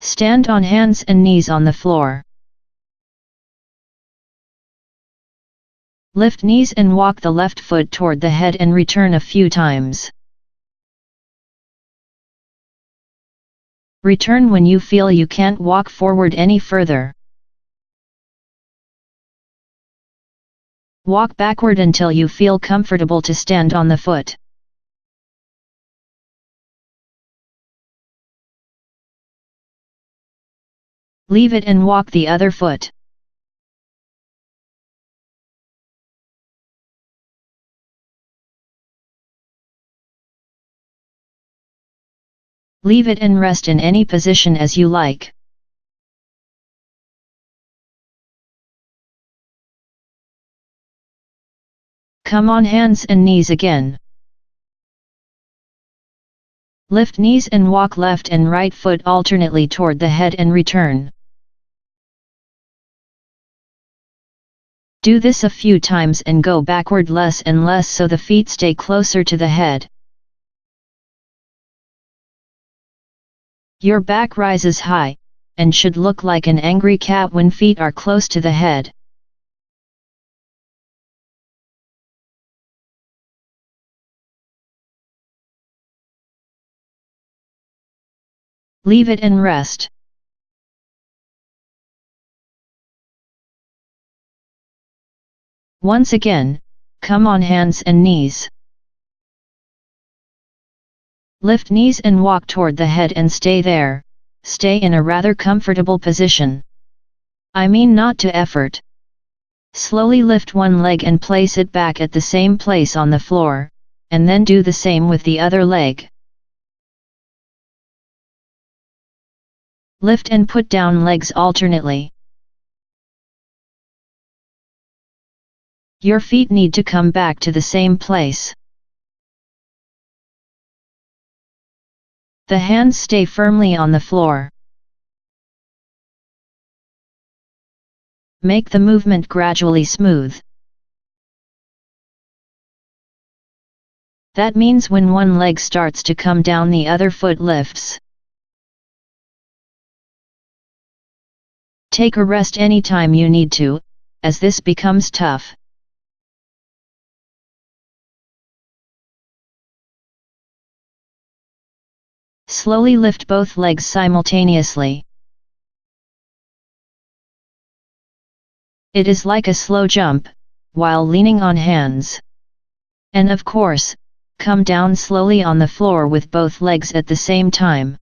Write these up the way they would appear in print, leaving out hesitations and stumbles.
Stand on hands and knees on the floor. Lift knees and walk the left foot toward the head and return a few times. Return when you feel you can't walk forward any further. Walk backward until you feel comfortable to stand on the foot. Leave it and walk the other foot. Leave it and rest in any position as you like. Come on hands and knees again. Lift knees and walk left and right foot alternately toward the head and return. Do this a few times and go backward less and less so the feet stay closer to the head. Your back rises high, and should look like an angry cat when feet are close to the head. Leave it and rest. Once again, come on hands and knees. Lift knees and walk toward the head and stay there, stay in a rather comfortable position. I mean not to effort. Slowly lift one leg and place it back at the same place on the floor, and then do the same with the other leg. Lift and put down legs alternately. Your feet need to come back to the same place. The hands stay firmly on the floor. Make the movement gradually smooth. That means when one leg starts to come down, the other foot lifts. Take a rest anytime you need to, as this becomes tough. Slowly lift both legs simultaneously. It is like a slow jump, while leaning on hands. And of course, come down slowly on the floor with both legs at the same time.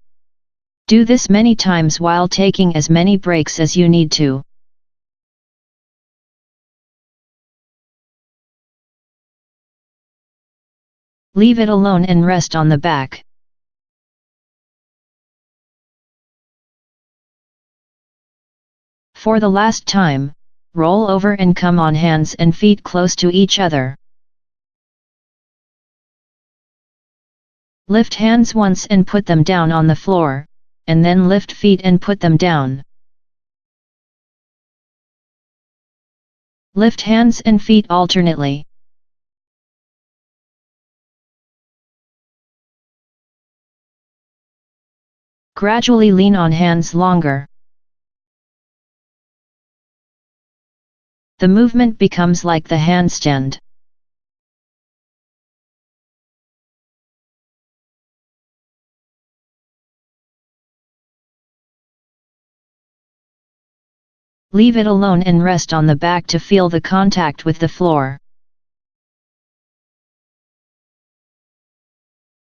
Do this many times while taking as many breaks as you need to. Leave it alone and rest on the back. For the last time, roll over and come on hands and feet close to each other. Lift hands once and put them down on the floor, and then lift feet and put them down. Lift hands and feet alternately. Gradually lean on hands longer. The movement becomes like the handstand. Leave it alone and rest on the back to feel the contact with the floor.